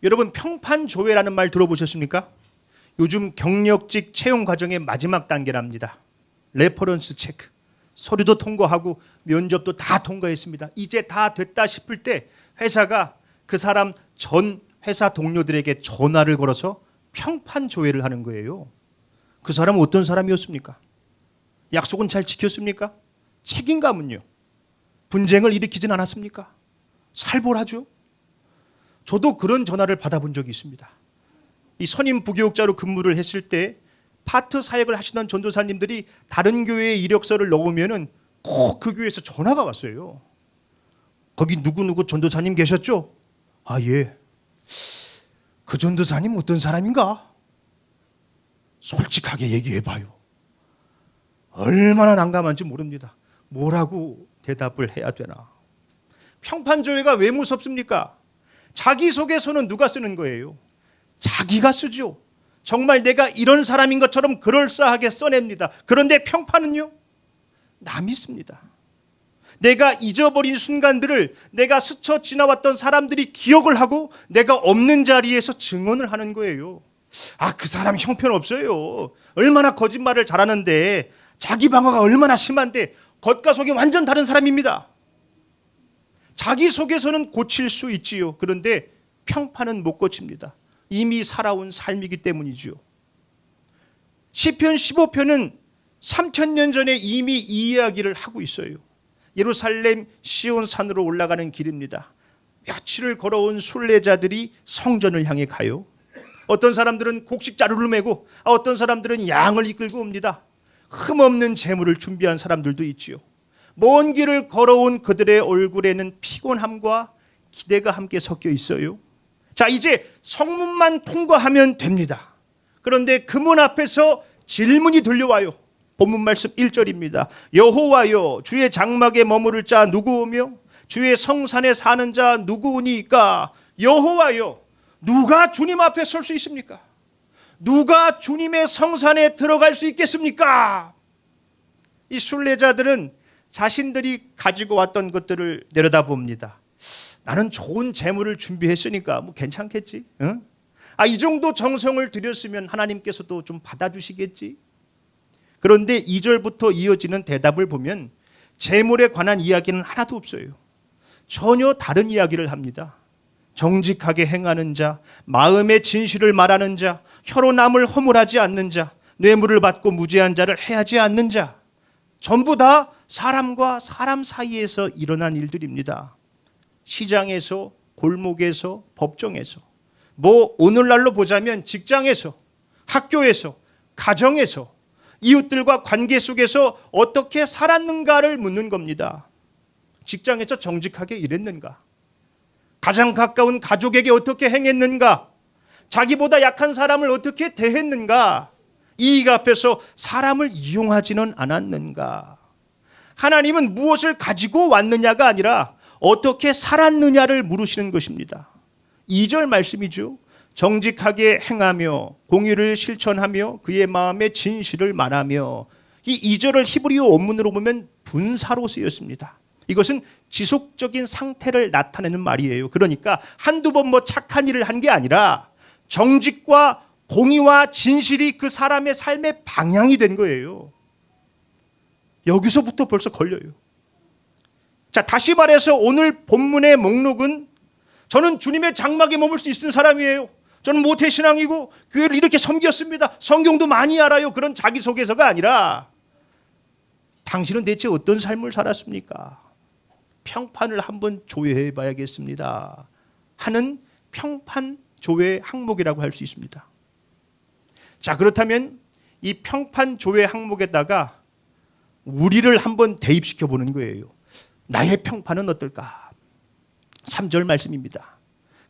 여러분 평판조회라는 말 들어보셨습니까? 요즘 경력직 채용 과정의 마지막 단계랍니다. 레퍼런스 체크. 서류도 통과하고 면접도 다 통과했습니다. 이제 다 됐다 싶을 때 회사가 그 사람 전 회사 동료들에게 전화를 걸어서 평판조회를 하는 거예요. 그 사람은 어떤 사람이었습니까? 약속은 잘 지켰습니까? 책임감은요? 분쟁을 일으키진 않았습니까? 살벌하죠? 저도 그런 전화를 받아본 적이 있습니다. 이 선임 부교육자로 근무를 했을 때 파트 사역을 하시던 전도사님들이 다른 교회에 이력서를 넣으면은 꼭 그 교회에서 전화가 왔어요. 거기 누구누구 전도사님 계셨죠? 아, 예. 그 전도사님 어떤 사람인가? 솔직하게 얘기해봐요. 얼마나 난감한지 모릅니다. 뭐라고 대답을 해야 되나? 평판조회가 왜 무섭습니까? 자기소개서는 누가 쓰는 거예요? 자기가 쓰죠. 정말 내가 이런 사람인 것처럼 그럴싸하게 써냅니다. 그런데 평판은요? 남이 씁니다. 내가 잊어버린 순간들을 내가 스쳐 지나왔던 사람들이 기억을 하고 내가 없는 자리에서 증언을 하는 거예요. 아, 그 사람 형편없어요. 얼마나 거짓말을 잘하는데, 자기 방어가 얼마나 심한데 겉과 속이 완전 다른 사람입니다. 자기 속에서는 고칠 수 있지요. 그런데 평판은 못 고칩니다. 이미 살아온 삶이기 때문이지요. 시편 15편은 3000년 전에 이미 이 이야기를 하고 있어요. 예루살렘 시온 산으로 올라가는 길입니다. 며칠을 걸어온 순례자들이 성전을 향해 가요. 어떤 사람들은 곡식 자루를 메고, 어떤 사람들은 양을 이끌고 옵니다. 흠없는 재물을 준비한 사람들도 있지요. 먼 길을 걸어온 그들의 얼굴에는 피곤함과 기대가 함께 섞여 있어요. 자, 이제 성문만 통과하면 됩니다. 그런데 그 문 앞에서 질문이 들려와요. 본문 말씀 1절입니다. 여호와여, 주의 장막에 머무를 자 누구오며 주의 성산에 사는 자 누구오니까? 여호와여, 누가 주님 앞에 설 수 있습니까? 누가 주님의 성산에 들어갈 수 있겠습니까? 이 순례자들은 자신들이 가지고 왔던 것들을 내려다봅니다. 나는 좋은 재물을 준비했으니까 뭐 괜찮겠지? 응? 아, 이 정도 정성을 들였으면 하나님께서도 좀 받아주시겠지? 그런데 2절부터 이어지는 대답을 보면 재물에 관한 이야기는 하나도 없어요. 전혀 다른 이야기를 합니다. 정직하게 행하는 자, 마음의 진실을 말하는 자, 혀로 남을 허물하지 않는 자, 뇌물을 받고 무죄한 자를 해하지 않는 자, 전부 다 사람과 사람 사이에서 일어난 일들입니다. 시장에서, 골목에서, 법정에서, 뭐 오늘날로 보자면 직장에서, 학교에서, 가정에서, 이웃들과 관계 속에서 어떻게 살았는가를 묻는 겁니다. 직장에서 정직하게 일했는가? 가장 가까운 가족에게 어떻게 행했는가? 자기보다 약한 사람을 어떻게 대했는가? 이익 앞에서 사람을 이용하지는 않았는가? 하나님은 무엇을 가지고 왔느냐가 아니라 어떻게 살았느냐를 물으시는 것입니다. 2절 말씀이죠. 정직하게 행하며 공의를 실천하며 그의 마음의 진실을 말하며, 이 2절을 히브리어 원문으로 보면 분사로 쓰였습니다. 이것은 지속적인 상태를 나타내는 말이에요. 그러니까 한두 번 뭐 착한 일을 한 게 아니라 정직과 공의와 진실이 그 사람의 삶의 방향이 된 거예요. 여기서부터 벌써 걸려요. 자, 다시 말해서 오늘 본문의 목록은 저는 주님의 장막에 머물 수 있는 사람이에요. 저는 모태신앙이고 교회를 이렇게 섬겼습니다. 성경도 많이 알아요. 그런 자기소개서가 아니라 당신은 대체 어떤 삶을 살았습니까? 평판을 한번 조회해 봐야겠습니다 하는 평판 조회 항목이라고 할 수 있습니다. 자, 그렇다면 이 평판 조회 항목에다가 우리를 한번 대입시켜 보는 거예요. 나의 평판은 어떨까? 3절 말씀입니다.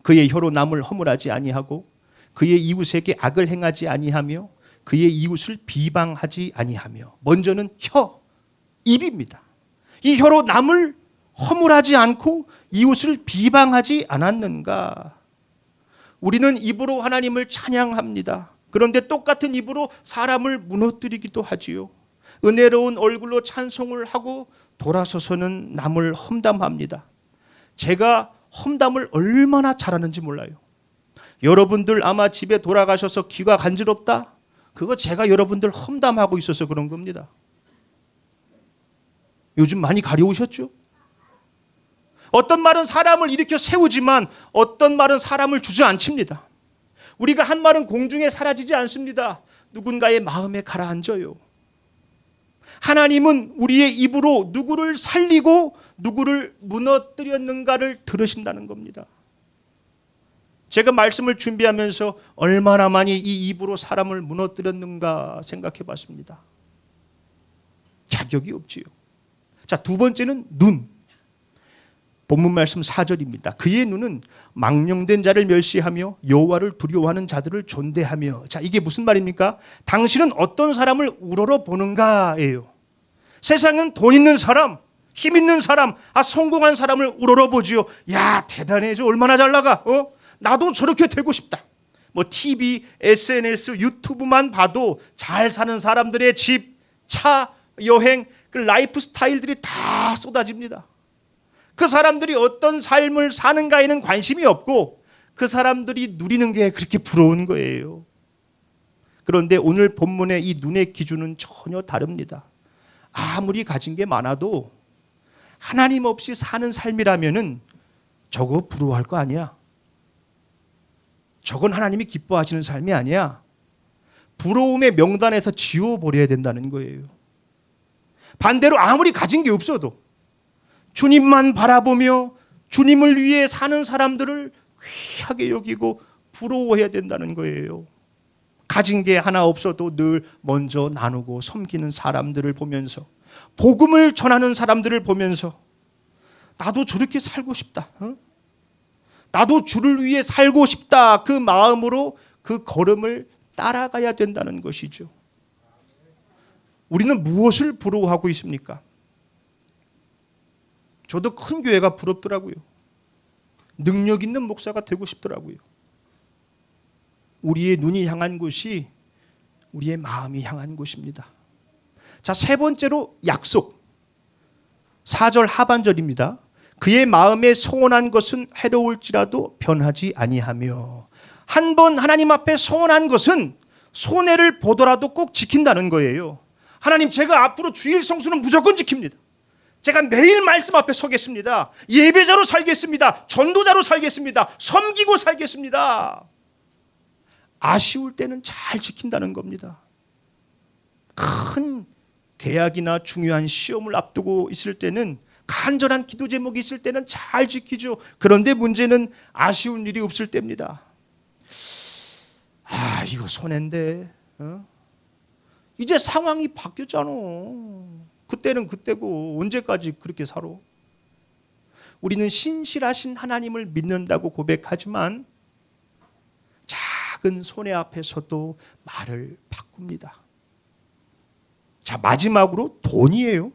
그의 혀로 남을 허물하지 아니하고 그의 이웃에게 악을 행하지 아니하며 그의 이웃을 비방하지 아니하며. 먼저는 혀, 입입니다. 이 혀로 남을 허물하지 않고 이웃을 비방하지 않았는가? 우리는 입으로 하나님을 찬양합니다. 그런데 똑같은 입으로 사람을 무너뜨리기도 하지요. 은혜로운 얼굴로 찬송을 하고 돌아서서는 남을 험담합니다. 제가 험담을 얼마나 잘하는지 몰라요. 여러분들 아마 집에 돌아가셔서 귀가 간지럽다? 그거 제가 여러분들 험담하고 있어서 그런 겁니다. 요즘 많이 가려우셨죠? 어떤 말은 사람을 일으켜 세우지만 어떤 말은 사람을 주저앉힙니다. 우리가 한 말은 공중에 사라지지 않습니다. 누군가의 마음에 가라앉아요. 하나님은 우리의 입으로 누구를 살리고 누구를 무너뜨렸는가를 들으신다는 겁니다. 제가 말씀을 준비하면서 얼마나 많이 이 입으로 사람을 무너뜨렸는가 생각해 봤습니다. 자격이 없지요. 자, 두 번째는 눈. 본문 말씀 4절입니다. 그의 눈은 망령된 자를 멸시하며 여호와를 두려워하는 자들을 존대하며. 자, 이게 무슨 말입니까? 당신은 어떤 사람을 우러러 보는가예요. 세상은 돈 있는 사람, 힘 있는 사람, 성공한 사람을 우러러 보지요. 야, 대단해. 저 얼마나 잘 나가. 나도 저렇게 되고 싶다. 뭐 TV, SNS, 유튜브만 봐도 잘 사는 사람들의 집, 차, 여행, 그 라이프 스타일들이 다 쏟아집니다. 그 사람들이 어떤 삶을 사는가에는 관심이 없고 그 사람들이 누리는 게 그렇게 부러운 거예요. 그런데 오늘 본문의 이 눈의 기준은 전혀 다릅니다. 아무리 가진 게 많아도 하나님 없이 사는 삶이라면은 저거 부러워할 거 아니야. 저건 하나님이 기뻐하시는 삶이 아니야. 부러움의 명단에서 지워버려야 된다는 거예요. 반대로 아무리 가진 게 없어도 주님만 바라보며 주님을 위해 사는 사람들을 귀하게 여기고 부러워해야 된다는 거예요. 가진 게 하나 없어도 늘 먼저 나누고 섬기는 사람들을 보면서, 복음을 전하는 사람들을 보면서 나도 저렇게 살고 싶다. 나도 주를 위해 살고 싶다. 그 마음으로 그 걸음을 따라가야 된다는 것이죠. 우리는 무엇을 부러워하고 있습니까? 저도 큰 교회가 부럽더라고요. 능력 있는 목사가 되고 싶더라고요. 우리의 눈이 향한 곳이 우리의 마음이 향한 곳입니다. 자, 세 번째로 약속. 4절 하반절입니다. 그의 마음에 소원한 것은 해로울지라도 변하지 아니하며. 한 번 하나님 앞에 소원한 것은 손해를 보더라도 꼭 지킨다는 거예요. 하나님, 제가 앞으로 주일 성수는 무조건 지킵니다. 제가 매일 말씀 앞에 서겠습니다. 예배자로 살겠습니다. 전도자로 살겠습니다. 섬기고 살겠습니다. 아쉬울 때는 잘 지킨다는 겁니다. 큰 계약이나 중요한 시험을 앞두고 있을 때는, 간절한 기도 제목이 있을 때는 잘 지키죠. 그런데 문제는 아쉬운 일이 없을 때입니다. 이거 손해인데. 이제 상황이 바뀌었잖아. 그때는 그때고 언제까지 그렇게 살아? 우리는 신실하신 하나님을 믿는다고 고백하지만 작은 손해 앞에서도 말을 바꿉니다. 자, 마지막으로 돈이에요.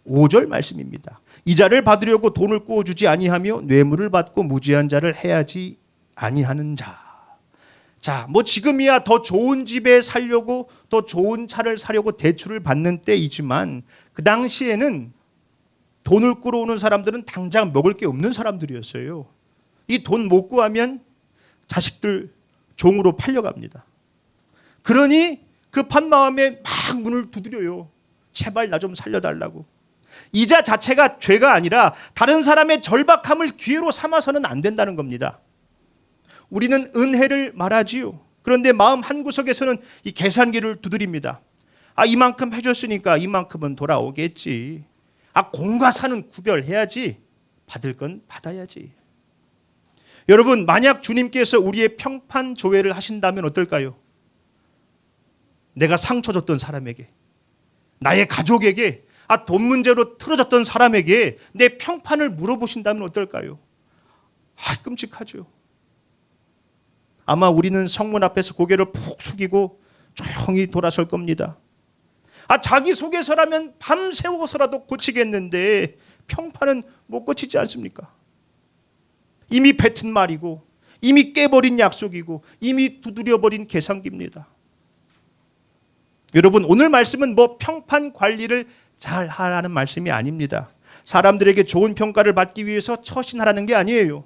5절 말씀입니다. 이자를 받으려고 돈을 꾸어주지 아니하며 뇌물을 받고 무지한 자를 해하지 아니하는 자. 자, 뭐 지금이야 더 좋은 집에 살려고, 더 좋은 차를 사려고 대출을 받는 때이지만 그 당시에는 돈을 끌어오는 사람들은 당장 먹을 게 없는 사람들이었어요. 이 돈 못 구하면 자식들 종으로 팔려갑니다. 그러니 급한 마음에 막 문을 두드려요. 제발 나 좀 살려달라고. 이자 자체가 죄가 아니라 다른 사람의 절박함을 기회로 삼아서는 안 된다는 겁니다. 우리는 은혜를 말하지요. 그런데 마음 한구석에서는 이 계산기를 두드립니다. 이만큼 해줬으니까 이만큼은 돌아오겠지. 공과 사는 구별해야지. 받을 건 받아야지. 여러분, 만약 주님께서 우리의 평판 조회를 하신다면 어떨까요? 내가 상처 줬던 사람에게, 나의 가족에게, 돈 문제로 틀어졌던 사람에게 내 평판을 물어보신다면 어떨까요? 끔찍하죠. 아마 우리는 성문 앞에서 고개를 푹 숙이고 조용히 돌아설 겁니다. 자기 속에서라면 밤새워서라도 고치겠는데 평판은 못 고치지 않습니까? 이미 뱉은 말이고, 이미 깨버린 약속이고, 이미 두드려버린 계산기입니다. 여러분, 오늘 말씀은 평판 관리를 잘 하라는 말씀이 아닙니다. 사람들에게 좋은 평가를 받기 위해서 처신하라는 게 아니에요.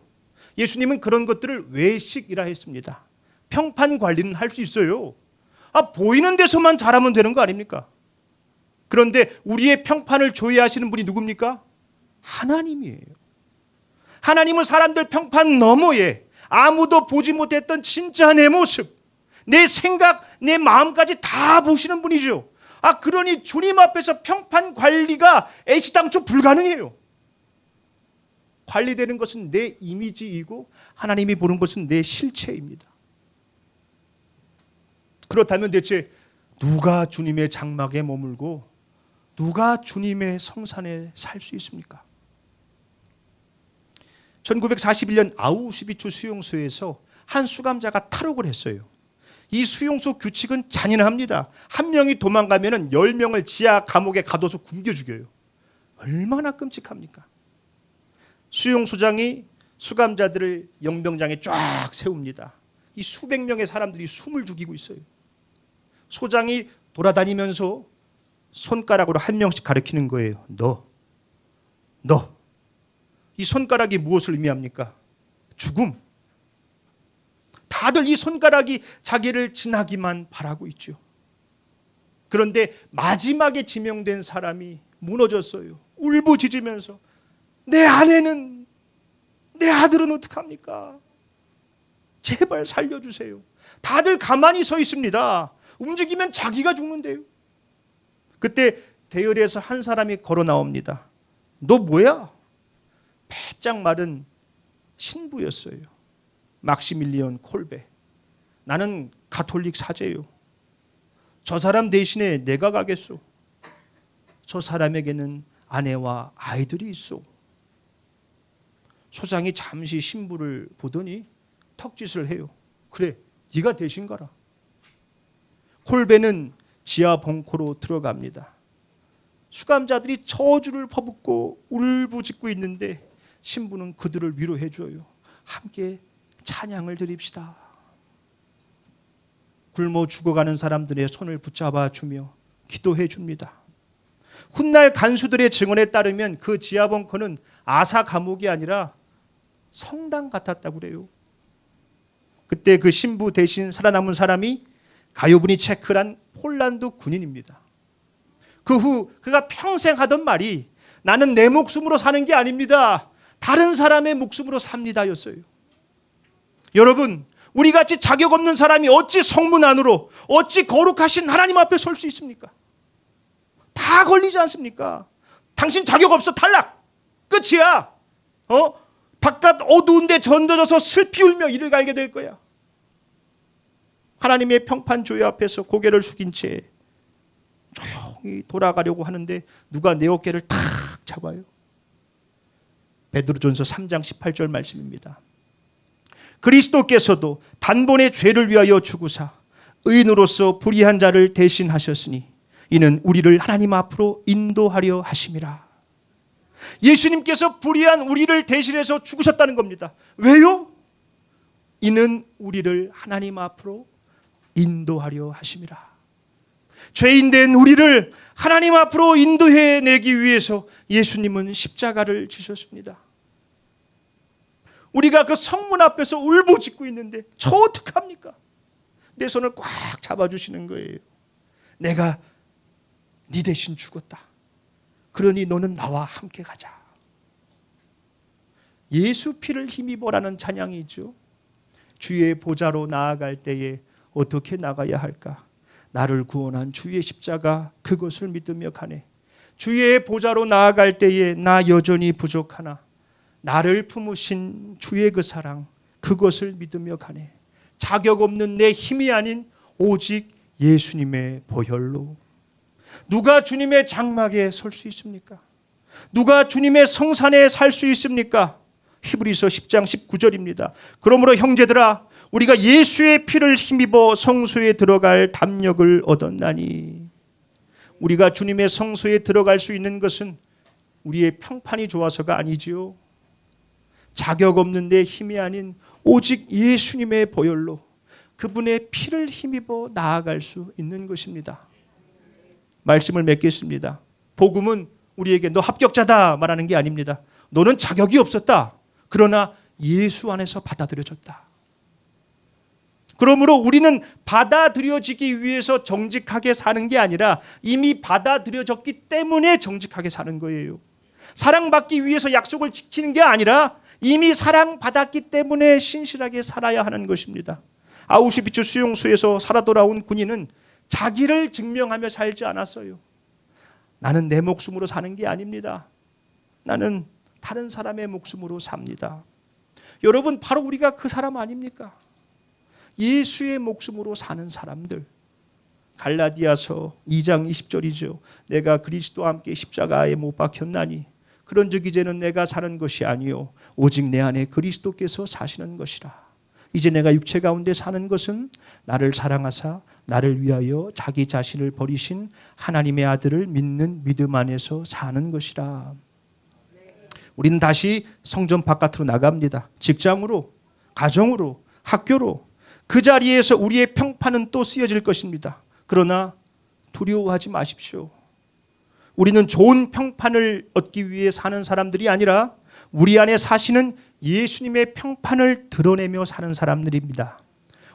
예수님은 그런 것들을 외식이라 했습니다. 평판 관리는 할 수 있어요. 보이는 데서만 잘하면 되는 거 아닙니까? 그런데 우리의 평판을 조회하시는 분이 누굽니까? 하나님이에요. 하나님은 사람들 평판 너머에 아무도 보지 못했던 진짜 내 모습, 내 생각, 내 마음까지 다 보시는 분이죠. 그러니 주님 앞에서 평판 관리가 애시당초 불가능해요. 관리되는 것은 내 이미지이고 하나님이 보는 것은 내 실체입니다. 그렇다면 대체 누가 주님의 장막에 머물고 누가 주님의 성산에 살 수 있습니까? 1941년 아우슈비츠 수용소에서 한 수감자가 탈옥을 했어요. 이 수용소 규칙은 잔인합니다. 한 명이 도망가면 10명을 지하 감옥에 가둬서 굶겨 죽여요. 얼마나 끔찍합니까? 수용소장이 수감자들을 영병장에 쫙 세웁니다. 이 수백 명의 사람들이 숨을 죽이고 있어요. 소장이 돌아다니면서 손가락으로 한 명씩 가리키는 거예요. 너. 이 손가락이 무엇을 의미합니까? 죽음. 다들 이 손가락이 자기를 지나기만 바라고 있죠. 그런데 마지막에 지명된 사람이 무너졌어요. 울부짖으면서 내 아내는, 내 아들은 어떡합니까? 제발 살려주세요. 다들 가만히 서 있습니다. 움직이면 자기가 죽는데요. 그때 대열에서 한 사람이 걸어 나옵니다. 너 뭐야? 빼짝 마른 신부였어요. 막시밀리언 콜베. 나는 가톨릭 사제요. 저 사람 대신에 내가 가겠소. 저 사람에게는 아내와 아이들이 있어. 소장이 잠시 신부를 보더니 턱짓을 해요. 그래, 네가 대신 가라. 콜베는 지하 벙커로 들어갑니다. 수감자들이 저주를 퍼붓고 울부짖고 있는데 신부는 그들을 위로해줘요. 함께 찬양을 드립시다. 굶어 죽어가는 사람들의 손을 붙잡아 주며 기도해 줍니다. 훗날 간수들의 증언에 따르면 그 지하 벙커는 아사 감옥이 아니라 성당 같았다고 그래요. 그때 그 신부 대신 살아남은 사람이 가요분이 체크란 폴란드 군인입니다. 그 후 그가 평생 하던 말이 나는 내 목숨으로 사는 게 아닙니다. 다른 사람의 목숨으로 삽니다였어요. 여러분, 우리같이 자격 없는 사람이 어찌 성문 안으로, 어찌 거룩하신 하나님 앞에 설 수 있습니까? 다 걸리지 않습니까? 당신 자격 없어, 탈락, 끝이야. 바깥 어두운데 던져져서 슬피 울며 이를 갈게 될 거야. 하나님의 평판 조회 앞에서 고개를 숙인 채 조용히 돌아가려고 하는데 누가 내 어깨를 탁 잡아요. 베드로전서 3장 18절 말씀입니다. 그리스도께서도 단번에 죄를 위하여 죽으사 의인으로서 불의한 자를 대신하셨으니 이는 우리를 하나님 앞으로 인도하려 하심이라. 예수님께서 불의한 우리를 대신해서 죽으셨다는 겁니다. 왜요? 이는 우리를 하나님 앞으로 인도하려 하심이라. 죄인된 우리를 하나님 앞으로 인도해내기 위해서 예수님은 십자가를 지셨습니다. 우리가 그 성문 앞에서 울부짖고 있는데 저 어떡합니까? 내 손을 꽉 잡아주시는 거예요. 내가 네 대신 죽었다. 그러니 너는 나와 함께 가자. 예수 피를 힘입어라는 찬양이 있죠. 주의 보좌로 나아갈 때에 어떻게 나가야 할까? 나를 구원한 주의 십자가 그것을 믿으며 가네. 주의 보좌로 나아갈 때에 나 여전히 부족하나 나를 품으신 주의 그 사랑 그것을 믿으며 가네. 자격 없는 내 힘이 아닌 오직 예수님의 보혈로. 누가 주님의 장막에 설 수 있습니까? 누가 주님의 성산에 살 수 있습니까? 히브리서 10장 19절입니다. 그러므로 형제들아 우리가 예수의 피를 힘입어 성소에 들어갈 담력을 얻었나니. 우리가 주님의 성소에 들어갈 수 있는 것은 우리의 평판이 좋아서가 아니지요. 자격 없는 내 힘이 아닌 오직 예수님의 보혈로 그분의 피를 힘입어 나아갈 수 있는 것입니다. 말씀을 맺겠습니다. 복음은 우리에게 너 합격자다 말하는 게 아닙니다. 너는 자격이 없었다. 그러나 예수 안에서 받아들여졌다. 그러므로 우리는 받아들여지기 위해서 정직하게 사는 게 아니라 이미 받아들여졌기 때문에 정직하게 사는 거예요. 사랑받기 위해서 약속을 지키는 게 아니라 이미 사랑받았기 때문에 신실하게 살아야 하는 것입니다. 아우슈비츠 수용소에서 살아 돌아온 군인은 자기를 증명하며 살지 않았어요. 나는 내 목숨으로 사는 게 아닙니다. 나는 다른 사람의 목숨으로 삽니다. 여러분, 바로 우리가 그 사람 아닙니까? 예수의 목숨으로 사는 사람들. 갈라디아서 2장 20절이죠. 내가 그리스도와 함께 십자가에 못 박혔나니 그런즉 이제는 내가 사는 것이 아니요 오직 내 안에 그리스도께서 사시는 것이라. 이제 내가 육체 가운데 사는 것은 나를 사랑하사 나를 위하여 자기 자신을 버리신 하나님의 아들을 믿는 믿음 안에서 사는 것이라. 우리는 다시 성전 바깥으로 나갑니다. 직장으로, 가정으로, 학교로. 그 자리에서 우리의 평판은 또 쓰여질 것입니다. 그러나 두려워하지 마십시오. 우리는 좋은 평판을 얻기 위해 사는 사람들이 아니라 우리 안에 사시는 예수님의 평판을 드러내며 사는 사람들입니다.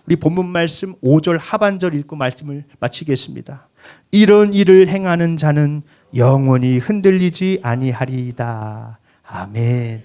우리 본문 말씀 5절 하반절 읽고 말씀을 마치겠습니다. 이런 일을 행하는 자는 영원히 흔들리지 아니하리이다. 아멘.